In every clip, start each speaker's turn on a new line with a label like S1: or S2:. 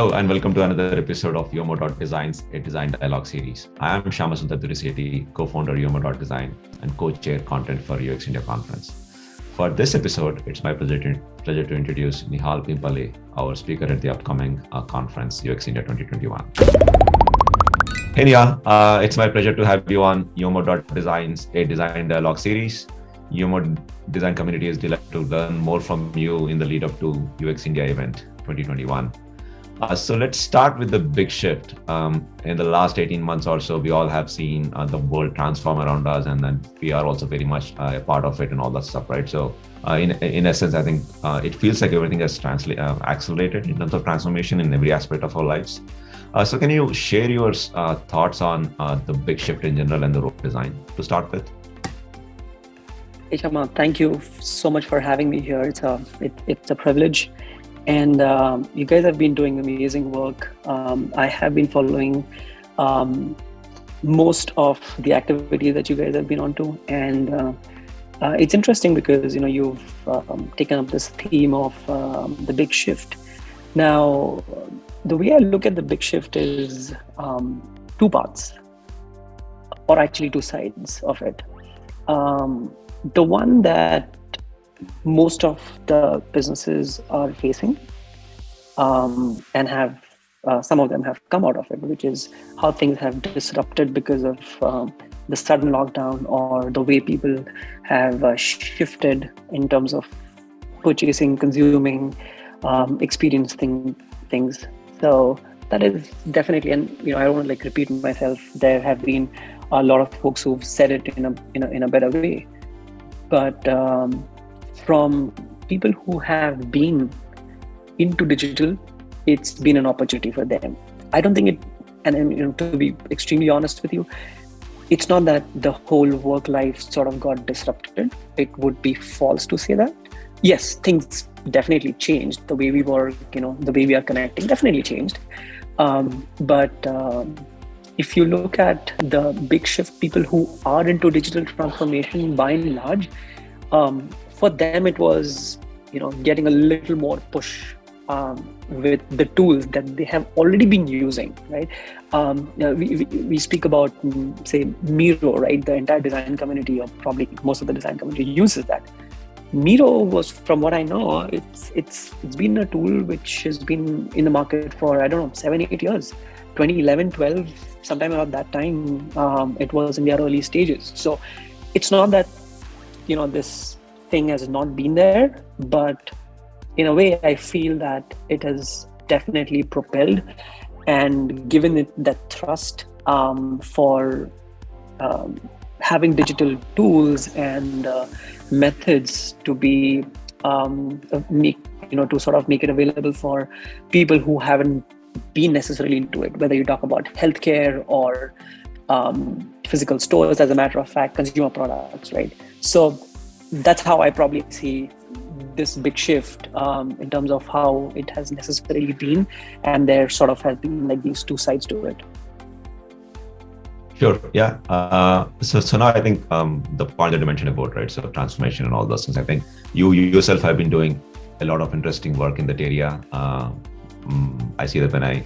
S1: Hello and welcome to another episode of UMO.Design's a design dialogue series. I am Shyamasundar Durisieti, co-founder UMO.Design and co-chair content for UXIndia conference. For this episode, it's my pleasure to introduce Nihal Pimpale, our speaker at the upcoming conference UXIndia 2021. Hey Nihal, it's my pleasure to have you on UMO.Design's a design dialogue series. UMO design community is delighted to learn more from you in the lead up to UXIndia event 2021. So let's start with the big shift. In the last 18 months or so, we all have seen the world transform around us, and then we are also very much a part of it and all that stuff, right? So in essence, I think it feels like everything has accelerated in terms of transformation in every aspect of our lives. So can you share your thoughts on the big shift in general and the role of design to start with?
S2: Hey Shama, thank you so much for having me here. It's a privilege. And you guys have been doing amazing work. I have been following most of the activities that you guys have been onto, and it's interesting because you've taken up this theme of the big shift. Now, the way I look at the big shift is two parts, or actually two sides of it. The one that most of the businesses are facing and have some of them have come out of it, which is how things have disrupted because of the sudden lockdown, or the way people have shifted in terms of purchasing, consuming, experiencing things. So that is definitely, and I don't want to repeat myself. There have been a lot of folks who've said it in a better way, but from people who have been into digital, it's been an opportunity for them. I don't think it, and to be extremely honest with you, it's not that the whole work life sort of got disrupted. It would be false to say that. Yes, things definitely changed. The way we work, the way we are connecting definitely changed. But if you look at the big shift, people who are into digital transformation by and large, for them, it was, getting a little more push with the tools that they have already been using, right? We speak about, say, Miro, right? The entire design community, or probably most of the design community, uses that. Miro was, from what I know, it's been a tool which has been in the market for, 7-8 years. 2011, 12, sometime around that time, it was in their early stages. So it's not that this thing has not been there, but in a way I feel that it has definitely propelled and given it that thrust for having digital tools and methods to be to sort of make it available for people who haven't been necessarily into it, whether you talk about healthcare or physical stores, as a matter of fact, consumer products, right? So that's how I probably see this big shift in terms of how it has necessarily been, and there sort of has been these two sides to it.
S1: Sure. Yeah. So now I think the point that you mentioned about, right, so transformation and all those things, I think you yourself have been doing a lot of interesting work in that area. I see that when I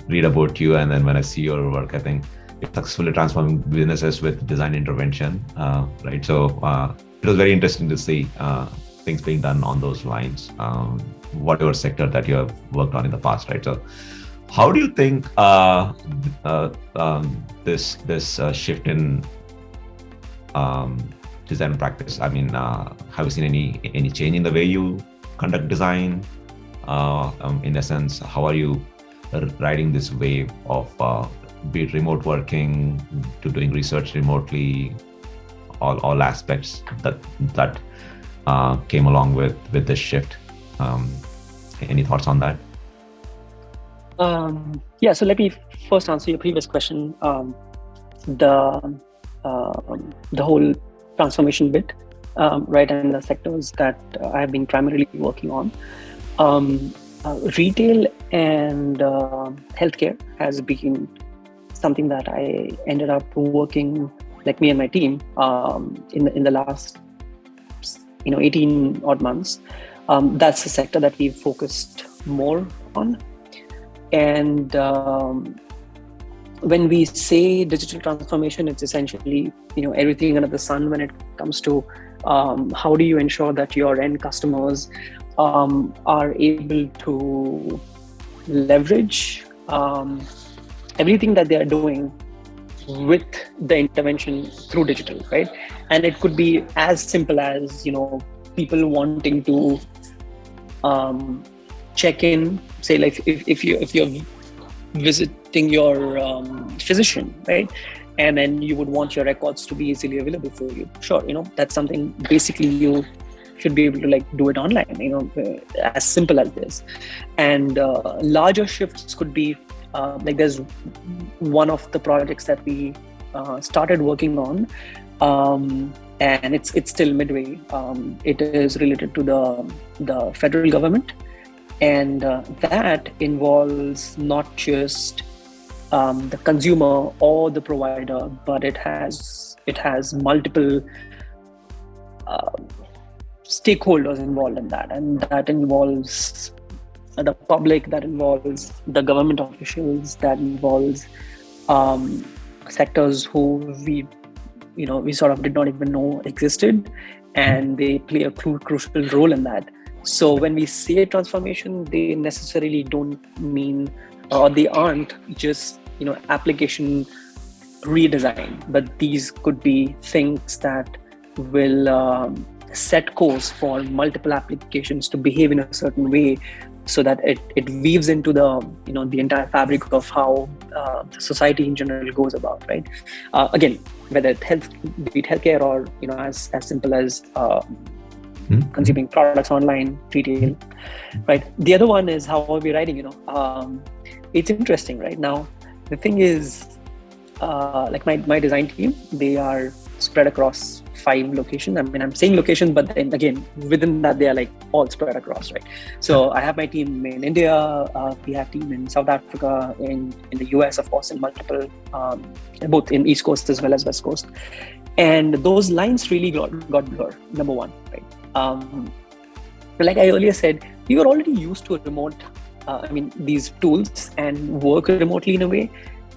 S1: read about you, and then when I see your work, I think it's successfully transforming businesses with design intervention, right? So it was very interesting to see things being done on those lines, whatever sector that you have worked on in the past, right? So how do you think this shift in design practice? I mean, have you seen any change in the way you conduct design? In essence, how are you riding this wave of be it remote working to doing research remotely, all aspects that came along with this shift? Any thoughts on that?
S2: Yeah, so let me first answer your previous question. The whole transformation bit, right, and the sectors that I have been primarily working on. Retail and healthcare has been something that I ended up working, like me and my team, in the last 18 odd months. That's the sector that we've focused more on. And when we say digital transformation, it's essentially, everything under the sun when it comes to how do you ensure that your end customers are able to leverage everything that they are doing with the intervention through digital, right? And it could be as simple as, people wanting to check in, say, like if you're visiting your physician, right? And then you would want your records to be easily available for you. Sure, that's something basically you should be able to like do it online, as simple as this. And larger shifts could be like there's one of the projects that we started working on, and it's still midway. It is related to the federal government, and that involves not just the consumer or the provider, but it has multiple stakeholders involved in that, and that involves the public, that involves the government officials, that involves sectors who we sort of did not even know existed, and they play a crucial role in that. So when we say transformation, they necessarily don't mean, or they aren't just application redesign, but these could be things that will set course for multiple applications to behave in a certain way, so that it weaves into the the entire fabric of how the society in general goes about, right? Again, whether it's be it healthcare or as simple as consuming products online, retail, right? The other one is how are we writing? It's interesting right now. The thing is, like my design team, they are spread across 5 locations. I mean, I'm saying locations, but then again, within that, they are like all spread across, right? So I have my team in India, we have team in South Africa, in the US, of course, in multiple, both in East Coast as well as West Coast. And those lines really got blurred, number one, right? Like I earlier said, we were already used to remote, these tools and work remotely in a way.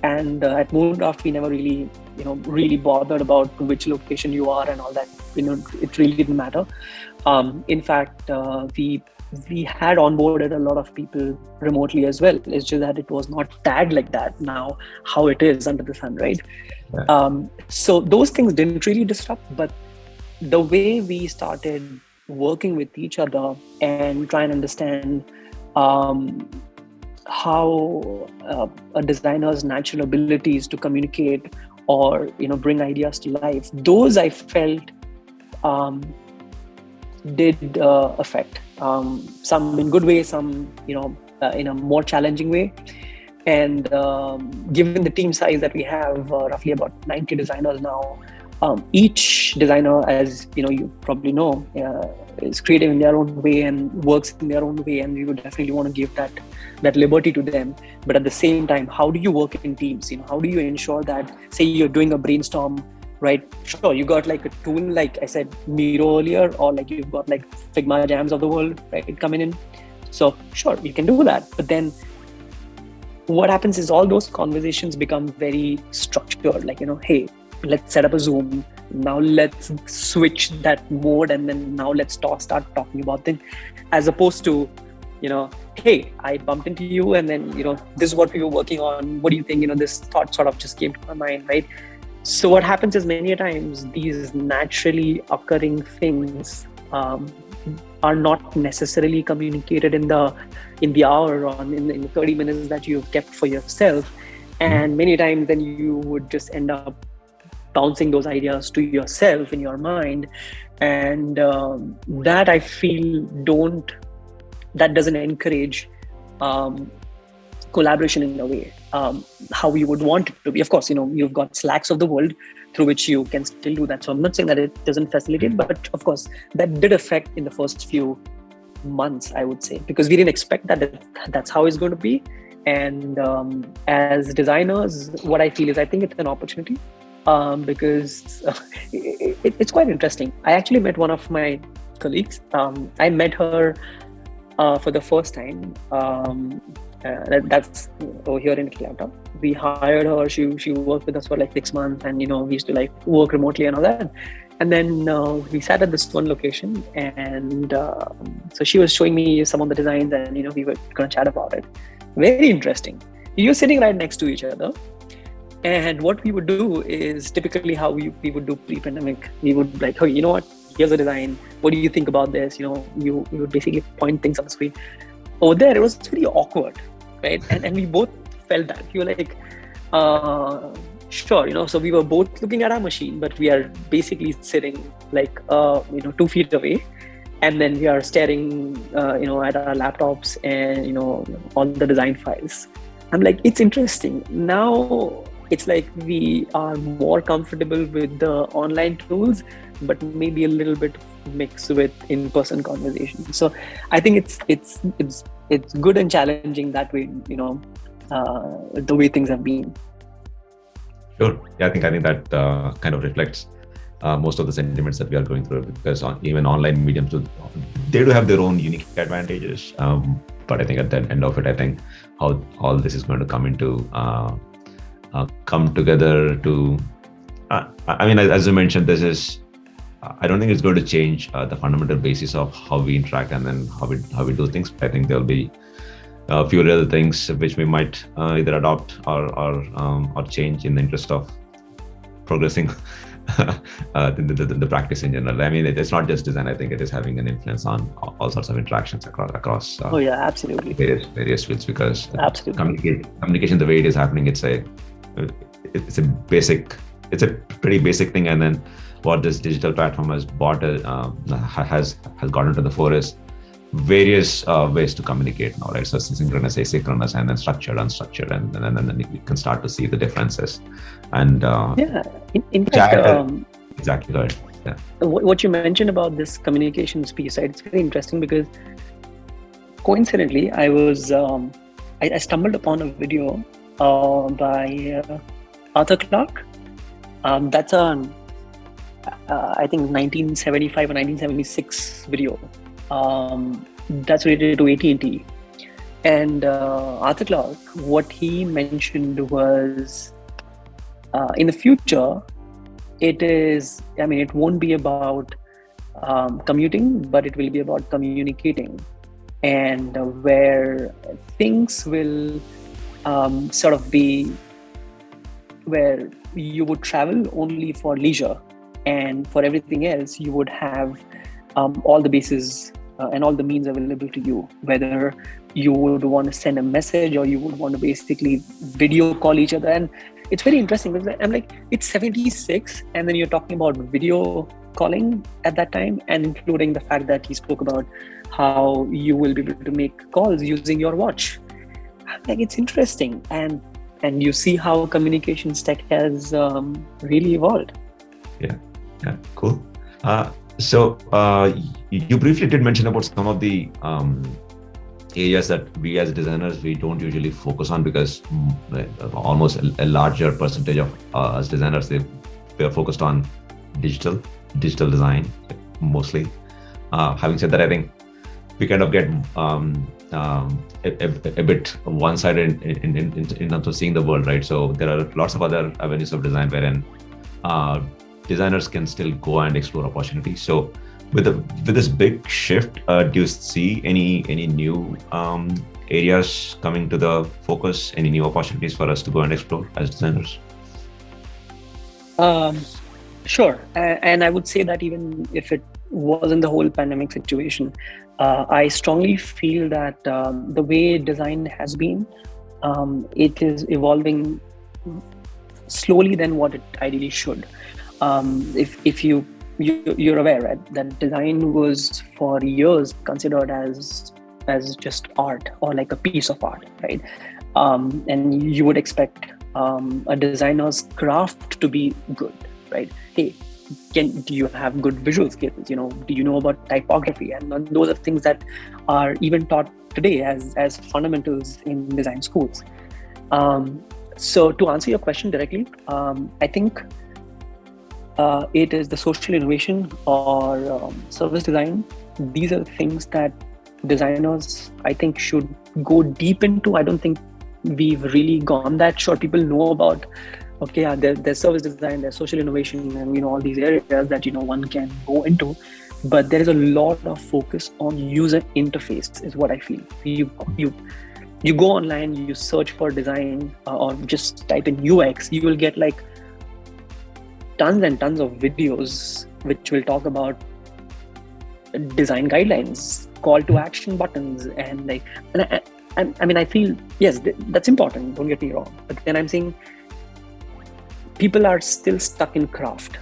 S2: And at Moondraft, we never really, really bothered about which location you are and all that. It really didn't matter. In fact, we had onboarded a lot of people remotely as well. It's just that it was not tagged like that now, how it is under the sun, right? So those things didn't really disrupt, but the way we started working with each other and try and understand how a designer's natural abilities to communicate or bring ideas to life, those I felt did affect some in good way, some in a more challenging way. And given the team size that we have, roughly about 90 designers now, each designer, as you probably know, is creative in their own way and works in their own way, and we would definitely want to give that liberty to them. But at the same time, how do you work in teams? How do you ensure that, say you're doing a brainstorm, right? Sure, you got like a tool, like I said, Miro earlier, or like you've got like Figma Jams of the world, right, coming in. So sure, you can do that. But then what happens is all those conversations become very structured, like, hey, let's set up a Zoom. Now let's switch that mode, and then now let's start talking about things, as opposed to, hey, I bumped into you, and then, this is what we were working on. What do you think? This thought sort of just came to my mind, right? So what happens is many times these naturally occurring things are not necessarily communicated in the hour or in the 30 minutes that you've kept for yourself. And many times then you would just end up bouncing those ideas to yourself in your mind. And that I feel that doesn't encourage collaboration in a way, how you would want it to be. Of course, you've got Slacks of the world through which you can still do that. So I'm not saying that it doesn't facilitate, but of course that did affect in the first few months, I would say, because we didn't expect that's how it's going to be. And as designers, what I feel is, I think it's an opportunity, because it's quite interesting. I actually met one of my colleagues. I met her for the first time That's over here in Atlanta. We hired her. She worked with us for like 6 months, and we used to like work remotely and all that. And then we sat at this one location, and so she was showing me some of the designs, and we were gonna chat about it. Very interesting. You're sitting right next to each other, and what we would do is typically how we would do pre-pandemic. We would like, oh, you know what? Here's a design. What do you think about this? You would basically point things on the screen. Over there, it was pretty awkward, right? And we both felt that. We were like, sure, so we were both looking at our machine, but we are basically sitting like, 2 feet away. And then we are staring, at our laptops and, all the design files. I'm like, it's interesting. Now it's like we are more comfortable with the online tools, but maybe a little bit mixed with in-person conversation. So I think it's good and challenging that way, the way things have been.
S1: Sure. Yeah, I think that kind of reflects most of the sentiments that we are going through, because even online mediums, they do have their own unique advantages. But I think at the end of it, I think how all this is going to come together to, as you mentioned, I don't think it's going to change the fundamental basis of how we interact and then how we do things. I think there'll be a few other things which we might either adopt or change in the interest of progressing the practice in general. I mean, it's not just design. I think it is having an influence on all sorts of interactions across.
S2: Oh yeah, absolutely.
S1: Various fields, because
S2: absolutely
S1: communication, the way it is happening, it's a pretty basic thing. And then what this digital platform has brought has gotten to the fore is various ways to communicate now, right? So synchronous, asynchronous, and then structured, unstructured, and then you can start to see the differences. And
S2: in fact,
S1: exactly right. Yeah.
S2: What you mentioned about this communications piece, right? It's very interesting because coincidentally, I stumbled upon a video by Arthur Clarke. That's I think 1975 or 1976 video. That's related to AT&T. And Arthur Clarke, what he mentioned was, in the future, it won't be about commuting, but it will be about communicating, and where things will sort of be where you would travel only for leisure, and for everything else, you would have all the bases and all the means available to you, whether you would want to send a message or you would want to basically video call each other. And it's very interesting because I'm like, it's 76, and then you're talking about video calling at that time, and including the fact that he spoke about how you will be able to make calls using your watch. I'm like, it's interesting, and you see how communications tech has really evolved.
S1: Yeah, cool. So you briefly did mention about some of the areas that we as designers, we don't usually focus on, because almost a larger percentage of us designers, we are focused on digital design mostly. Having said that, I think we kind of get a bit one-sided in terms of seeing the world, right? So there are lots of other avenues of design wherein designers can still go and explore opportunities. So with this big shift, do you see any new areas coming to the focus, any new opportunities for us to go and explore as designers?
S2: Sure. And I would say that even if it wasn't the whole pandemic situation, I strongly feel that the way design has been, it is evolving slowly than what it ideally should. If you're aware, right, that design was for years considered as just art, or like a piece of art, right? And you would expect a designer's craft to be good, right? Hey, do you have good visual skills? Do you know about typography? And those are things that are even taught today as fundamentals in design schools. So to answer your question directly, I think it is the social innovation or service design. These are things that designers, I think, should go deep into. I don't think we've really gone that. Sure, people know about, okay, yeah, there's service design, there's social innovation, and all these areas that one can go into. But there is a lot of focus on user interface, is what I feel. You go online, you search for design, or just type in UX, you will get like tons and tons of videos which will talk about design guidelines, call to action buttons, and like, and I feel, yes, that's important, don't get me wrong, but then I'm saying people are still stuck in craft,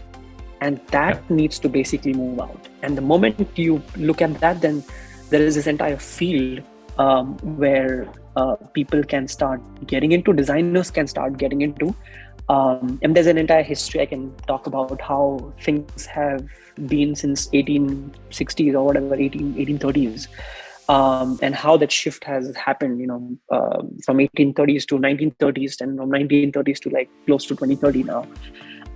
S2: and that needs to basically move out. And the moment you look at that, then there is this entire field where people can start getting into, designers can start getting into, and there's an entire history I can talk about how things have been since 1860s or whatever, 1830s, and how that shift has happened, from 1830s to 1930s, and from 1930s to like close to 2030 now.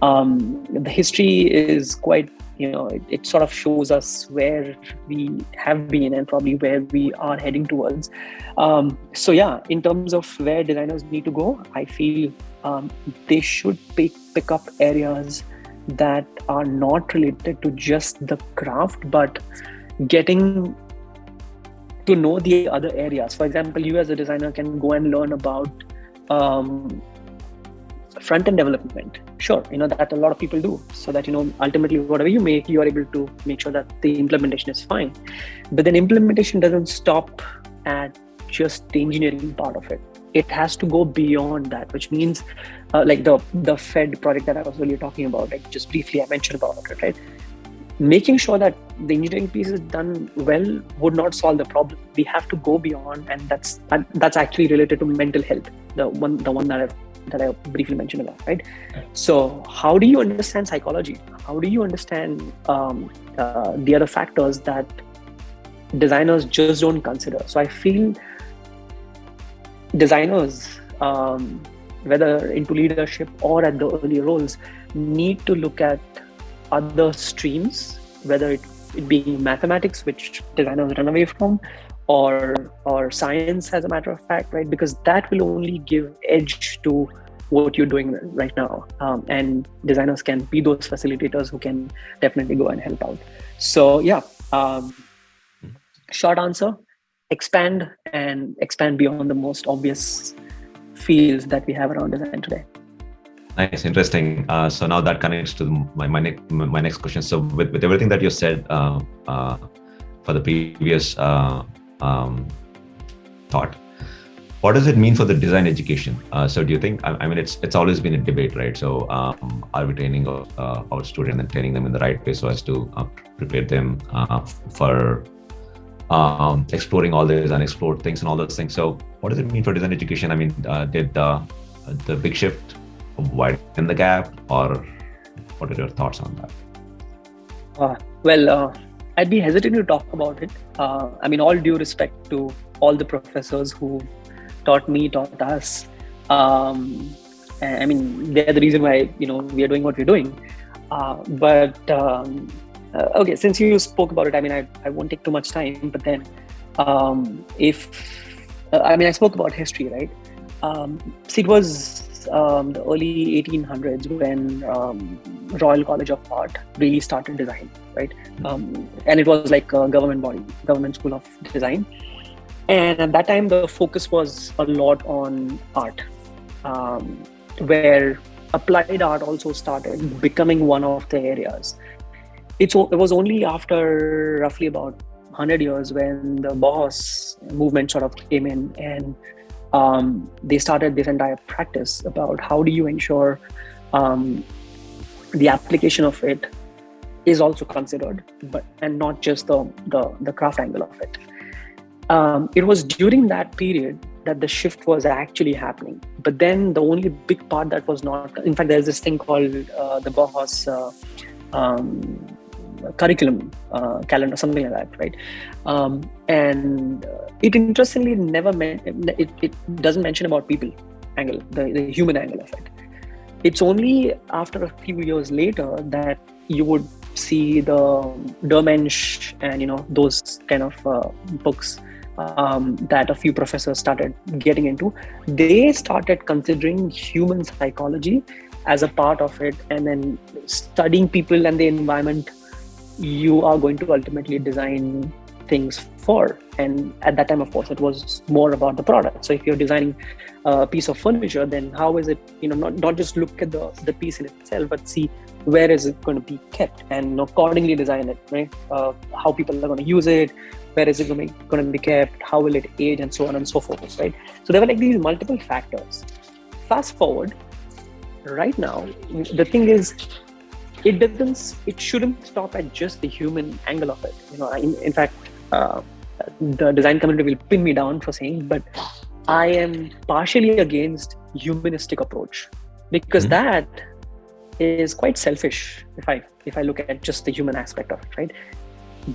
S2: The history is quite, it sort of shows us where we have been and probably where we are heading towards. So yeah, in terms of where designers need to go, I feel they should pick up areas that are not related to just the craft, but getting to know the other areas. For example, you as a designer can go and learn about front-end development. Sure, that a lot of people do, so that ultimately whatever you make, you are able to make sure that the implementation is fine. But then implementation doesn't stop at just the engineering part of it. It has to go beyond that, which means like the Fed project that I was really talking about, like just briefly I mentioned about it, right? Making sure that the engineering piece is done well would not solve the problem. We have to go beyond, and that's actually related to mental health, the one that I briefly mentioned about, right? So how do you understand psychology? How do you understand the other factors that designers just don't consider? So I feel designers, whether into leadership or at the early roles, need to look at other streams, whether it being mathematics, which designers run away from, or science, as a matter of fact, right? Because that will only give edge to what you're doing right now. And designers can be those facilitators who can definitely go and help out. So yeah, short answer, expand beyond the most obvious fields that we have around design today.
S1: Nice, interesting. So now that connects to my next question. So with everything that you said for the previous thought, what does it mean for the design education? So do you think, I mean, it's always been a debate, right? So are we training our students and training them in the right way so as to prepare them for exploring all these unexplored things and all those things? So what does it mean for design education? I mean, did the big shift widen the gap, or what are your thoughts on that?
S2: Well, I'd be hesitant to talk about it. I mean, all due respect to all the professors who taught us. I mean, they're the reason why we are doing what we're doing. But okay, since you spoke about it, I mean, I won't take too much time. But then, I spoke about history, right? See, it was the early 1800s when Royal College of Art really started design, right? And it was like a government school of design. And at that time, the focus was a lot on art, where applied art also started becoming one of the areas. It was only after roughly about 100 years when the Bauhaus movement sort of came in, and they started this entire practice about how do you ensure the application of it is also considered, and not just the craft angle of it. It was during that period that the shift was actually happening. But then the only big part that was not, in fact, there's this thing called the Bauhaus curriculum calendar, something like that, right? And it interestingly never it doesn't mention about people angle, the human angle of it. It's only after a few years later that you would see the Dermensch and those kind of books that a few professors started getting into, they started considering human psychology as a part of it, and then studying people and the environment you are going to ultimately design things for. And at that time, of course, it was more about the product. So if you're designing a piece of furniture, then how is it, not just look at the piece in itself, but see where is it going to be kept, and accordingly design it, right? How people are going to use it, where is it going to be kept, how will it age, and so on and so forth, right? So there were like these multiple factors. Fast forward, right now, the thing is, it shouldn't stop at just the human angle of it. In fact, the design community will pin me down for saying, but I am partially against humanistic approach, because that is quite selfish if I look at just the human aspect of it, right?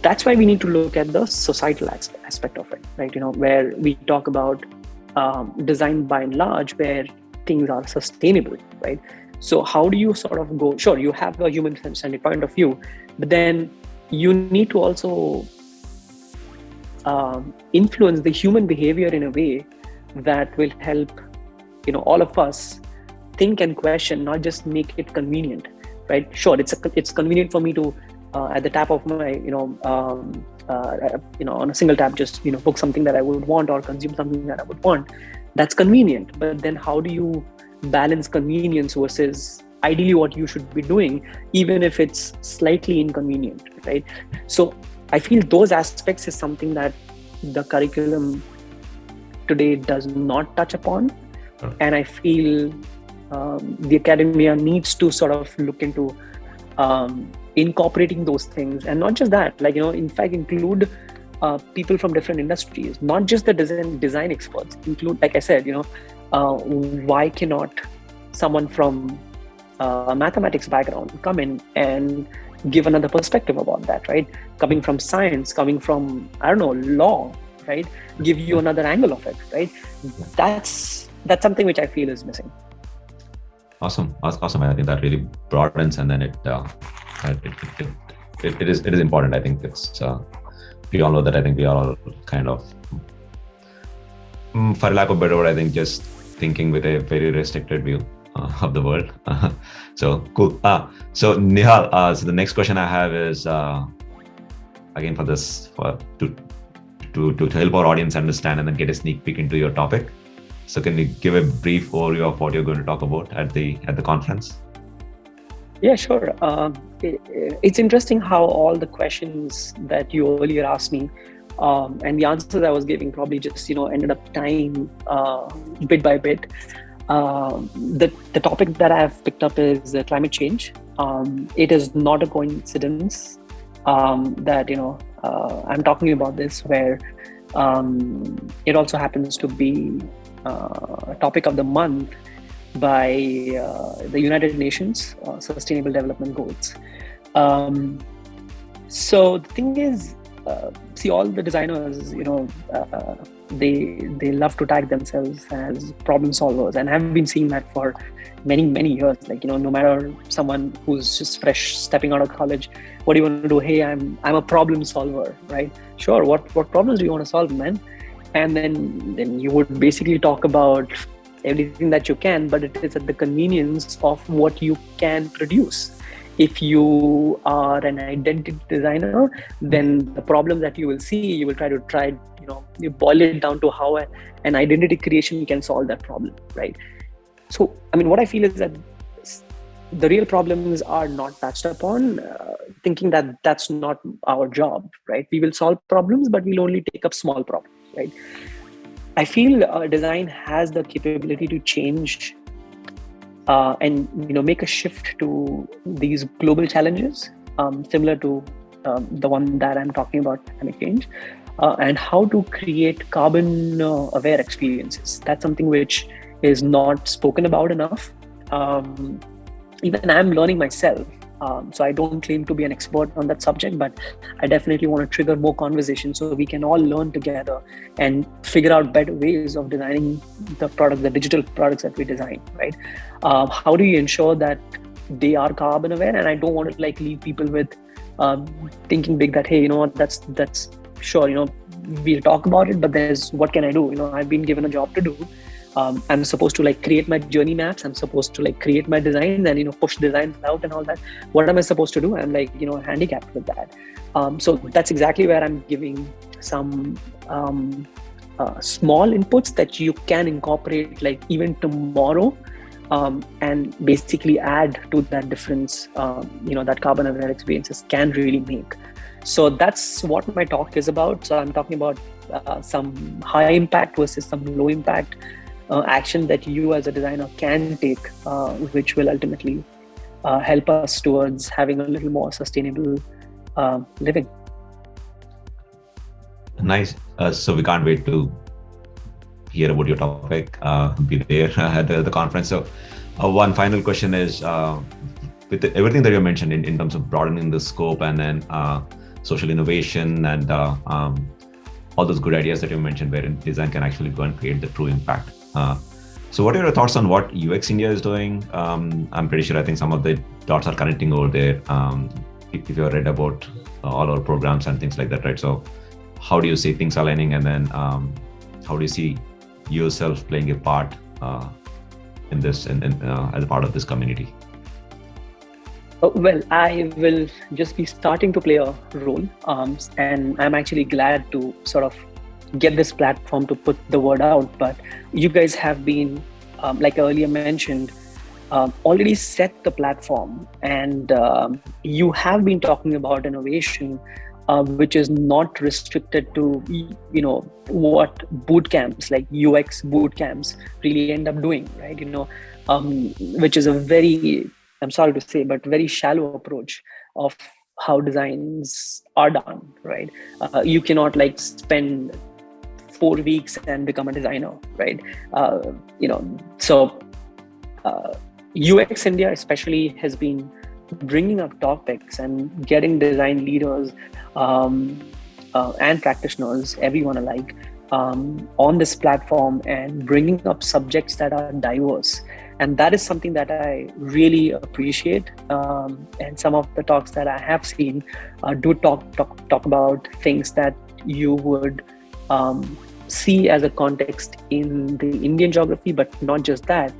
S2: That's why we need to look at the societal aspect of it, right? Where we talk about design by and large, where things are sustainable, right? So how do you sort of go, sure, you have a human-centered point of view, but then you need to also influence the human behavior in a way that will help, all of us think and question, not just make it convenient, right? Sure, it's convenient for me to at the tap of my, on a single tap, just book something that I would want or consume something that I would want. That's convenient, but then how do you balance convenience versus ideally what you should be doing, even if it's slightly inconvenient, right? So I feel those aspects is something that the curriculum today does not touch upon, and I feel the academia needs to sort of look into incorporating those things. And not just that, in fact, include people from different industries, not just the design experts. Include, like I said, why cannot someone from a mathematics background come in and give another perspective about that, right? Coming from science, coming from, I don't know, law, right? Give you another angle of it, right? That's something which I feel is missing.
S1: Awesome. I think that really broadens, and then it is important. I think it's we all know that. I think we are all kind of, for lack of a better word, I think just thinking with a very restricted view of the world. So cool. So Nihal, so the next question I have is again to help our audience understand and then get a sneak peek into your topic. So can you give a brief overview of what you're going to talk about at the conference?
S2: Yeah, sure. It's interesting how all the questions that you earlier asked me and the answers I was giving probably just ended up tying bit by bit. The topic that I have picked up is climate change. It is not a coincidence that I'm talking about this, where it also happens to be a topic of the month by the United Nations Sustainable Development Goals. So the thing is, see, all the designers, they love to tag themselves as problem solvers, and I've been seeing that for many years. No matter someone who's just fresh stepping out of college, what do you want to do? Hey, I'm a problem solver, right? Sure. What problems do you want to solve, man? And then you would basically talk about everything that you can, but it is at the convenience of what you can produce. If you are an identity designer, then the problem that you will see, you will try, you boil it down to how an identity creation can solve that problem, right? So, what I feel is that the real problems are not touched upon, thinking that that's not our job, right? We will solve problems, but we'll only take up small problems, right? I feel design has the capability to change and make a shift to these global challenges, similar to the one that I'm talking about, climate change, and how to create carbon aware experiences. That's something which is not spoken about enough. Even I'm learning myself. So I don't claim to be an expert on that subject, but I definitely want to trigger more conversation so we can all learn together and figure out better ways of designing the digital products that we design, right? How do you ensure that they are carbon aware, and I don't want to like leave people with thinking big that, hey, you know what, that's sure, you know, we'll talk about it, but there's what can I do? You know, I've been given a job to do. I'm supposed to like create my journey maps. I'm supposed to like create my designs and, you know, push designs out and all that. What am I supposed to do? I'm like, you know, handicapped with that. So that's exactly where I'm giving some small inputs that you can incorporate like even tomorrow, and basically add to that difference, you know, that carbon aware experiences can really make. So that's what my talk is about. So I'm talking about some high impact versus some low impact action that you as a designer can take, which will ultimately help us towards having a little more sustainable living.
S1: Nice. So we can't wait to hear about your topic, be there at the conference. So one final question is, with everything that you mentioned in terms of broadening the scope and then social innovation and all those good ideas that you mentioned wherein design can actually go and create the true impact. So what are your thoughts on what UXIndia is doing? I'm pretty sure I think some of the dots are connecting over there. If you've read about all our programs and things like that, right? So how do you see things aligning, and then how do you see yourself playing a part in this and as a part of this community?
S2: Well, I will just be starting to play a role, and I'm actually glad to sort of get this platform to put the word out. But you guys have been, like I earlier mentioned, already set the platform, and you have been talking about innovation, which is not restricted to, you know, what boot camps like UX boot camps really end up doing, right? You know, which is a very, I'm sorry to say, but very shallow approach of how designs are done, right? You cannot like spend 4 weeks and become a designer, right? You know, so UXIndia especially has been bringing up topics and getting design leaders and practitioners, everyone alike, on this platform and bringing up subjects that are diverse. And that is something that I really appreciate. And some of the talks that I have seen do talk about things that you would see as a context in the Indian geography, but not just that.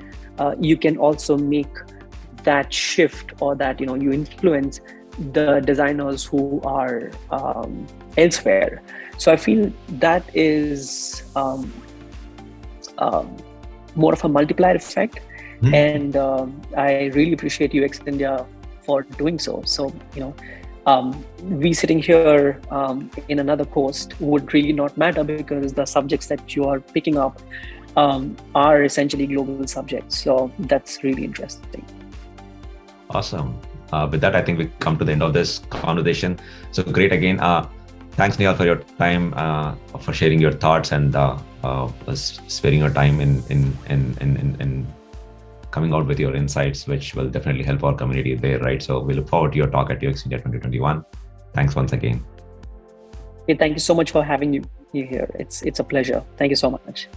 S2: You can also make that shift, or that, you know, you influence the designers who are elsewhere. So I feel that is more of a multiplier effect. And I really appreciate UXIndia for doing so. So, you know, we sitting here in another coast would really not matter, because the subjects that you are picking up are essentially global subjects. So that's really interesting.
S1: Awesome. With that, I think we come to the end of this conversation. So great again. Thanks, Nihal, for your time, for sharing your thoughts, and sparing your time in coming out with your insights, which will definitely help our community there, right? So we look forward to your talk at UXIndia 2021. Thanks once again.
S2: Okay, thank you so much for having me here. It's a pleasure. Thank you so much.